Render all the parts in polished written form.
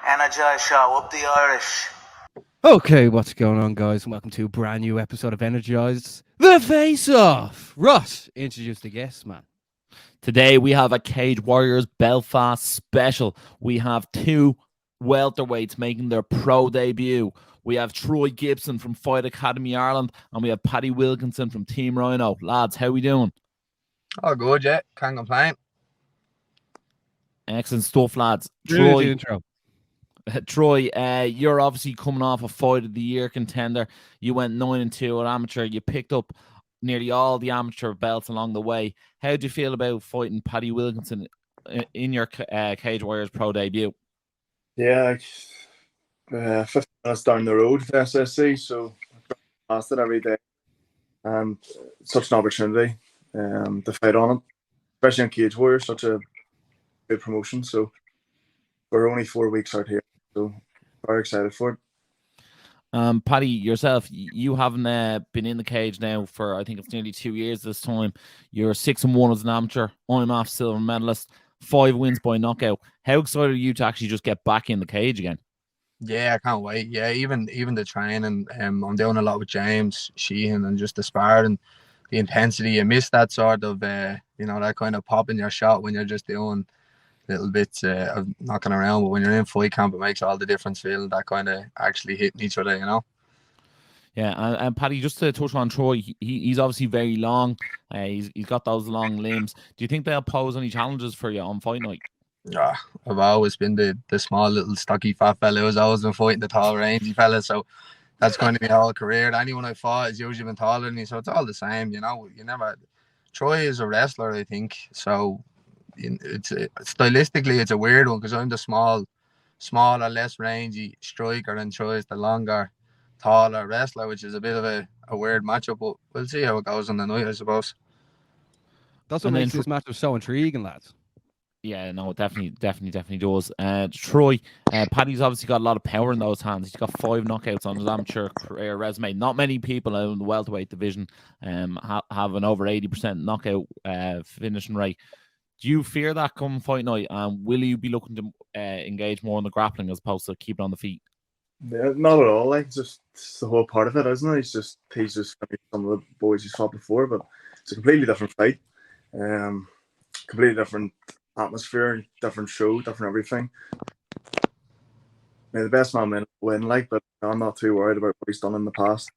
Energized show, up the Irish. Okay, what's going on, guys? And welcome to a brand new episode of Energized, the Face Off. Ross, introduce the guests, man. Today we have a Cage Warriors Belfast special. We have two welterweights making their pro debut. We have Troy Gibson from Fight Academy Ireland, and we have Paddy Wilkinson from Team Rhino. Lads, how we doing? Oh, good, yeah. Can't complain. Excellent stuff, lads. Troy, you're obviously coming off a Fight of the Year contender. You went 9-2 at amateur. You picked up nearly all the amateur belts along the way. How do you feel about fighting Paddy Wilkinson in your Cage Warriors pro debut? Yeah, 15 minutes down the road for SSC, so I past it every day. And such an opportunity to fight on it, especially in Cage Warriors, such a good promotion. So we're only 4 weeks out here, so very excited for it. Paddy, yourself, you haven't been in the cage now for, I think it's nearly 2 years this time. You're 6-1 as an amateur, IMMAF silver medalist, 5 wins by knockout. How excited are you to actually just get back in the cage again? Yeah, I can't wait. Yeah, even the training, I'm doing a lot with James Sheehan, and just the sparring, the intensity. You miss that sort of, that kind of pop in your shot when you're just doing little bits of knocking around. But when you're in fight camp, it makes all the difference, feeling that kind of actually hitting each other, Yeah, and Paddy, just to touch on Troy, he's obviously very long. He's got those long limbs. Do you think they'll pose any challenges for you on fight night? Yeah, I've always been the small little stocky fat fella who's always been fighting the tall rangy fella, so that's going to be my whole career. Anyone I fought has usually been taller than me, so it's all the same, You never. Troy is a wrestler, I think, so stylistically it's a weird one because I'm the smaller, less rangy striker, and Troy is the longer, taller wrestler, which is a bit of a weird matchup, but we'll see how it goes on the night, I suppose. That's what makes this matchup so intriguing, lads. Yeah, no, it definitely does. Troy, Paddy's obviously got a lot of power in those hands. He's got 5 knockouts on his amateur career resume. Not many people out in the welterweight division have an over 80% knockout finishing rate. Do you fear that come fight night? Will you be looking to engage more in the grappling as opposed to keeping on the feet? Yeah, not at all. Like, it's the whole part of it, isn't it? He's just some of the boys he's fought before, but it's a completely different fight. Completely different atmosphere, different show, different everything. The best man win, but I'm not too worried about what he's done in the past.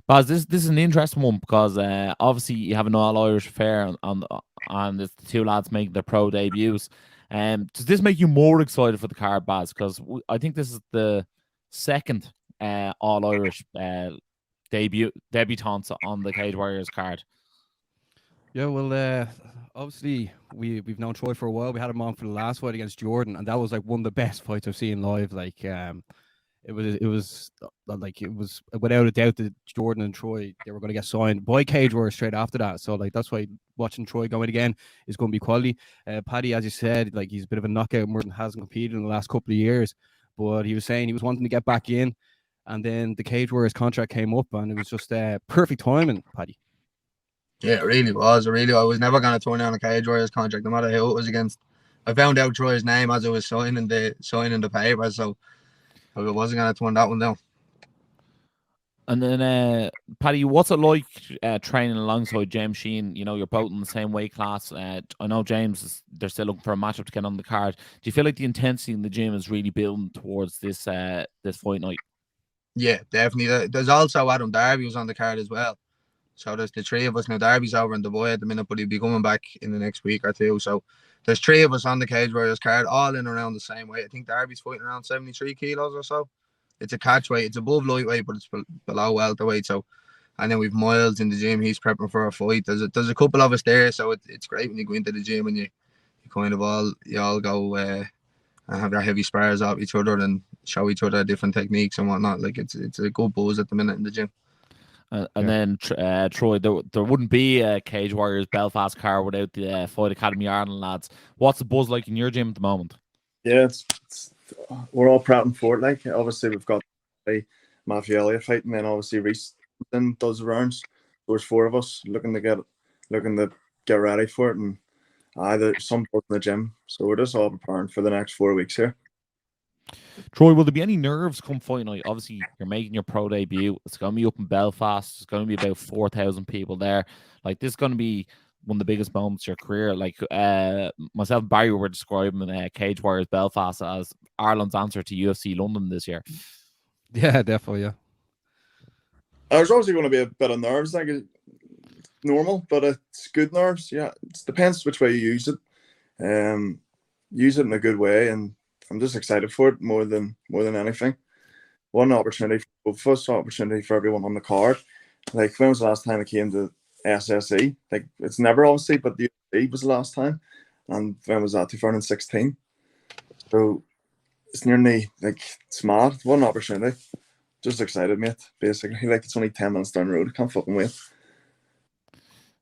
Baz, this is an interesting one because obviously you have an all-Irish affair and the two lads making their pro debuts. Does this make you more excited for the card, Baz? Because I think this is the second all-Irish debutants on the Cage Warriors card. Yeah, well, obviously we've known Troy for a while. We had him on for the last fight against Jordan, and that was like one of the best fights I've seen live. Like, it was without a doubt that Jordan and Troy, they were going to get signed by Cage Warriors straight after that. So like that's why watching Troy going again is going to be quality. Paddy, as you said, like he's a bit of a knockout. Morton hasn't competed in the last couple of years, but he was saying he was wanting to get back in, and then the Cage Warriors contract came up, and it was just perfect timing, Paddy. Yeah, it really was. I was never going to turn down a Cage Warriors contract, no matter who it was against. I found out Troy's name as I was signing the paper, so I wasn't going to turn that one down. And then, Paddy, what's it like training alongside James Sheehan? You're both in the same weight class. I know James, they're still looking for a matchup to get on the card. Do you feel like the intensity in the gym is really building towards this fight night? Yeah, definitely. There's also Adam Darby who's on the card as well. So there's the 3 of us. Now, Darby's over in Dubai at the minute, but he'll be coming back in the next week or 2. So there's 3 of us on the Cage Warriors card, all in around the same weight. I think Darby's fighting around 73 kilos or so. It's a catch weight. It's above lightweight, but it's below welterweight. So, and then we've Miles in the gym. He's prepping for a fight. There's a couple of us there, so it's great when you go into the gym and you kind of all go and have your heavy spars off each other and show each other different techniques and whatnot. Like it's a good buzz at the minute in the gym. Then Troy, there wouldn't be a Cage Warriors Belfast car without the Fight Academy Ireland lads. What's the buzz like in your gym at the moment? Yeah, we're all prepping for it. Like, obviously we've got Matthew Elliott fighting, and then obviously Reese does the rounds. There's 4 of us looking to get looking to get ready for it, and there's some folk in the gym, so we're just all preparing for the next 4 weeks here. Troy, will there be any nerves come fight night? Obviously, you're making your pro debut. It's going to be up in Belfast. It's going to be about 4,000 people there. Like, this is going to be one of the biggest moments of your career. Like, myself and Barry were describing Cage Warriors Belfast as Ireland's answer to UFC London this year. Yeah, definitely. Yeah. There's obviously going to be a bit of nerves, like normal, but it's good nerves. Yeah, it depends which way you use it. Use it in a good way, and I'm just excited for it more than anything. One opportunity, first opportunity for everyone on the card. Like, when was the last time I came to SSE? Like, it's never obviously, but the UFC was the last time. And when was that? 2016. So it's nearly like it's mad. One opportunity. Just excited, mate. Basically, like, it's only 10 minutes down the road. I can't fucking wait.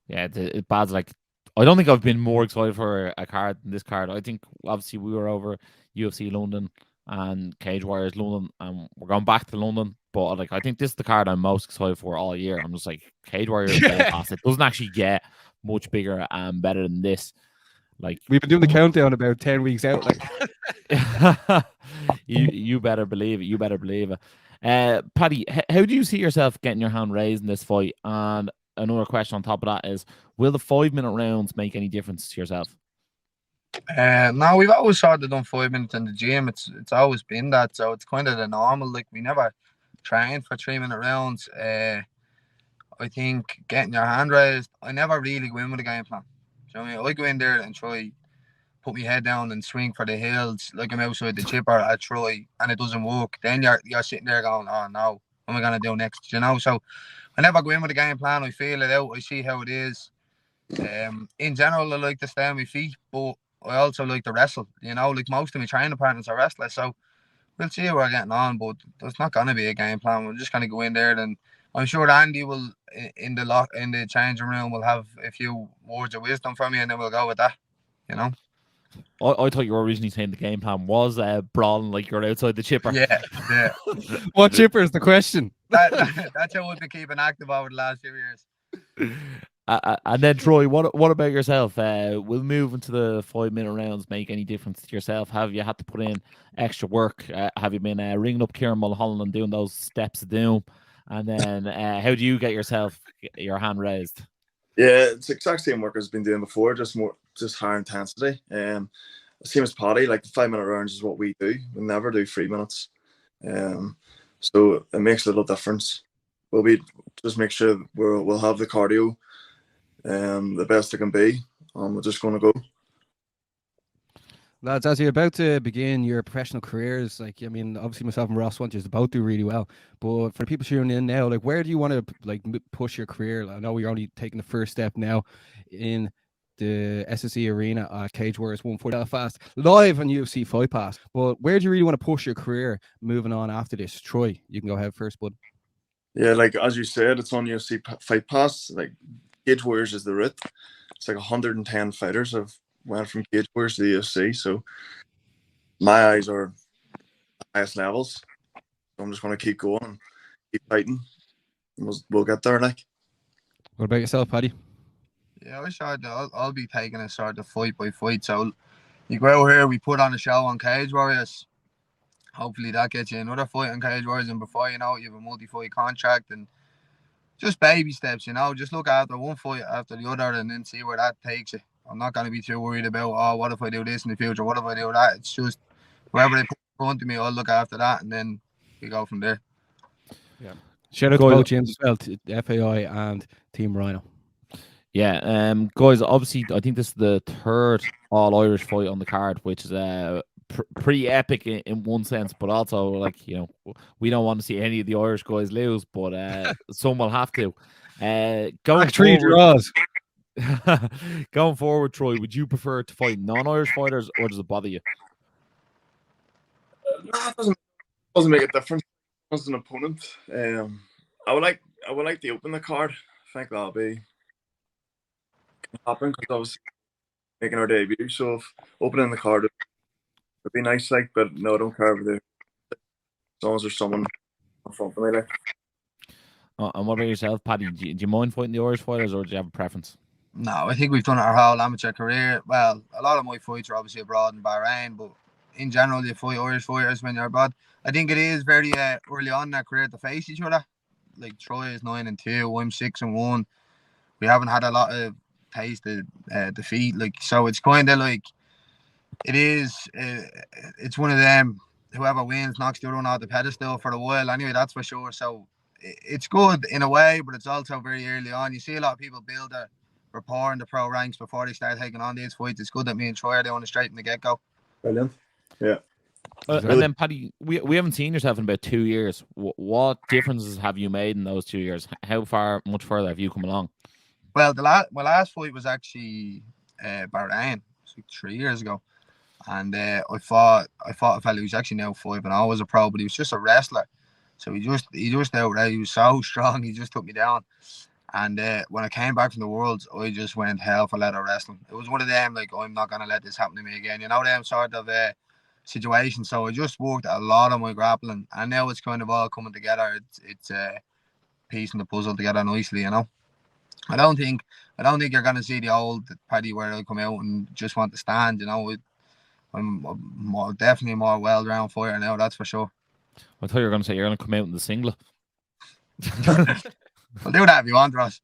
Yeah, it's bad. Like, I don't think I've been more excited for a card than this card. I think obviously we were over UFC London and Cage Warriors London, and we're going back to London. But like, I think this is the card I'm most excited for all year. I'm just like, Cage Warriors Belfast. It doesn't actually get much bigger and better than this. Like, We've been doing the countdown about 10 weeks out. Like, you better believe it. You better believe it. Paddy, how do you see yourself getting your hand raised in this fight? And another question on top of that is, will the 5-minute rounds make any difference to yourself? No, we've always sort of done 5 minutes in the gym. It's always been that, so it's kind of the normal. Like, we never trained for 3-minute rounds. I think getting your hand raised, I never really go in with a game plan. So, I go in there and try put my head down and swing for the hills like I'm outside the chipper. I try and it doesn't work. Then you're sitting there going, oh no, what am I gonna do next? So I never go in with a game plan. I feel it out. I see how it is. In general, I like to stay on my feet, but I also like to wrestle. Like most of my training partners are wrestlers, so we'll see how we're getting on. But there's not gonna be a game plan. We're just gonna go in there, and I'm sure Andy will in the changing room will have a few words of wisdom for me, and then we'll go with that. I thought you were originally saying the game plan was brawling like you're outside the chipper. Yeah. what chipper is the question? That's how we've been keeping active over the last few years. And then Troy, what about yourself? Will moving to the 5-minute rounds make any difference to yourself? Have you had to put in extra work? Have you been ringing up Kieran Mulholland and doing those steps of doom? And then how do you get your hand raised? Yeah, it's the exact same work as I've been doing before, just higher intensity. Same as Paddy, like the 5-minute rounds is what we do. We never do 3 minutes. So it makes a little difference. We'll just make sure we'll have the cardio the best it can be. We're just going to go. Lads, as you're about to begin your professional careers, like, I mean, obviously myself and Ross want you to both do really well, but for the people tuning in now, like, where do you want to like push your career? I know you're only taking the first step now in the SSE arena at Cage Warriors 140 Belfast, live on UFC Fight Pass, but where do you really want to push your career moving on after this? Troy, you can go ahead first, bud. Yeah, like as you said, it's on UFC Fight Pass. Like, Cage Warriors is the route. It's like 110 fighters have went from Cage Warriors to the UFC, so my eyes are the highest levels. So I'm just going to keep going and keep fighting. We'll get there, like. What about yourself, Paddy? Yeah, I'll be taking it sort of fight by fight. So you go out here, we put on a show on Cage Warriors. Hopefully that gets you another fight on Cage Warriors, and before you know it, you have a multi-fight contract, and just baby steps, just look after one fight after the other and then see where that takes you. I'm not going to be too worried about, what if I do this in the future? What if I do that? It's just whoever they put in front of me, I'll look after that, and then we go from there. Yeah. Shout out to both gyms as well, to FAI and Team Rhino. Yeah, guys, obviously, I think this is the third all-Irish fight on the card, which is pretty epic in one sense, but also, like, we don't want to see any of the Irish guys lose, but some will have to. Going three draws. Going forward, Troy, would you prefer to fight non-Irish fighters, or does it bother you? It doesn't make a difference as an opponent. I would like to open the card. I think that'll be happen because obviously making our debut. So if opening the card would be nice, like, but no, I don't care if as long as there's someone in front of me, like. And what about yourself, Paddy? Do you mind fighting the Irish fighters, or do you have a preference? No, I think we've done it our whole amateur career. Well, a lot of my fights are obviously abroad in Bahrain, but in general, you fight Irish fighters when you're abroad. I think it is very early on in their career to face each other. Like Troy is 9-2, I'm 6-1. We haven't had a lot of taste of defeat. Like, so it's kind of like it is. It's one of them. Whoever wins knocks the other one off the pedestal for a while. Anyway, that's for sure. So it's good in a way, but it's also very early on. You see a lot of people build a rapport in the pro ranks before they start taking on these fights. It's good that me and Troy are doing it straight from the get-go. Brilliant. Yeah. And then Paddy, we haven't seen yourself in about 2 years. What differences have you made in those 2 years? How much further have you come along? Well, my last fight was actually Bahrain. It was like 3 years ago, and I fought a fella who's actually now 5-0 as a pro, but he was just a wrestler. So he just outright, he was so strong, he just took me down. And when I came back from the Worlds, I just went hell for leather wrestling. It was one of them, like, I'm not gonna let this happen to me again. You know, them sort of situation. So I just worked a lot on my grappling, and now it's kind of all coming together. It's piecing the puzzle together nicely. You know, I don't think you're gonna see the old Paddy where I come out and just want to stand. You know, I'm definitely more well-rounded fighter now. That's for sure. I thought you were going to say you're going to come out in the singlet. We'll do that if you want, Ross.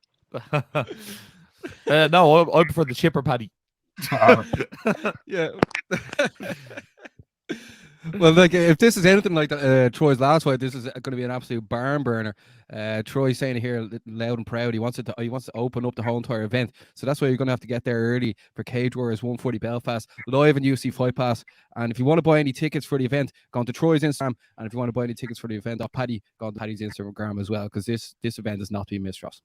No, I prefer the chipper, Paddy. Yeah. Well, like, if this is anything like Troy's last fight, this is going to be an absolute barn burner. Troy's saying here loud and proud, he wants to open up the whole entire event. So that's why you're going to have to get there early for Cage Warriors 140 Belfast, live on UFC Fight Pass. And if you want to buy any tickets for the event, go on to Troy's Instagram. And if you want to buy any tickets for the event, Paddy, go on to Paddy's Instagram as well, because this event is not to be missed, Ross.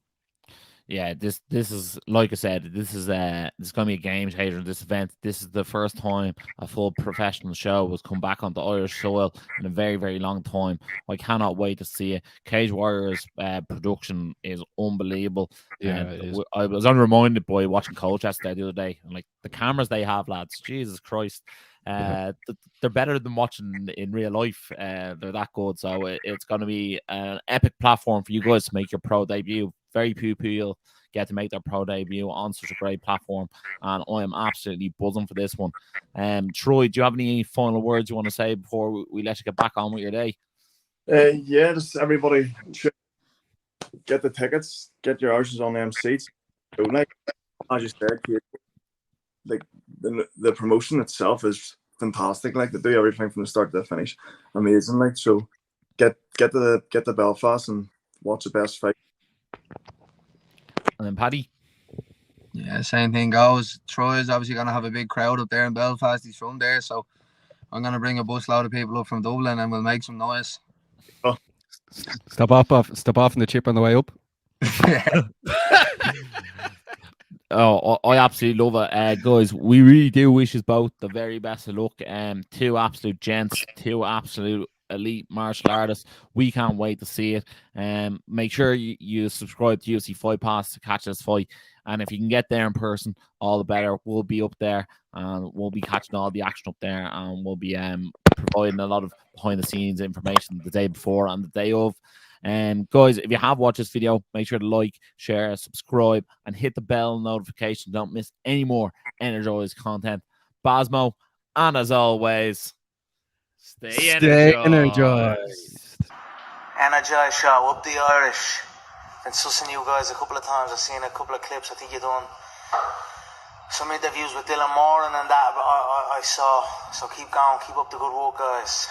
Yeah, this is, like I said, this is going to be a game changer in this event. This is the first time a full professional show has come back onto Irish soil in a very, very long time. I cannot wait to see it. Cage Warriors production is unbelievable. Yeah, and it is. I was unreminded by watching Colchester the other day, and like the cameras they have, lads, Jesus Christ. They're better than watching in real life. They're that good. So it's going to be an epic platform for you guys to make your pro debut. Very few people get to make their pro debut on such a great platform, and I am absolutely buzzing for this one. Troy, do you have any final words you want to say before we let you get back on with your day? Yeah, just everybody should get the tickets, get your arses on them seats. So, like, as you said, like the promotion itself is fantastic. Like, they do everything from the start to the finish, amazing. Like, so get the Belfast and watch the best fight. And then Paddy. Yeah, same thing goes. Troy's obviously going to have a big crowd up there in Belfast. He's from there, so I'm going to bring a busload of people up from Dublin, and we'll make some noise. Stop off in the chip on the way up. Oh, I absolutely love it. Guys, we really do wish us both the very best of luck. Two absolute gents, two absolute elite martial artists. We can't wait to see it. Make sure you subscribe to UFC Fight Pass to catch this fight. And if you can get there in person, all the better. We'll be up there, and we'll be catching all the action up there, and we'll be providing a lot of behind the scenes information the day before and the day of. Guys, if you have watched this video, make sure to like, share, subscribe, and hit the bell notification. Don't miss any more Energized content. Basmo, and as always, stay energized. Energized show, up the Irish. Been sussing you guys a couple of times. I've seen a couple of clips. I think you've done some interviews with Dylan Moran and that I saw. So keep going, keep up the good work, guys.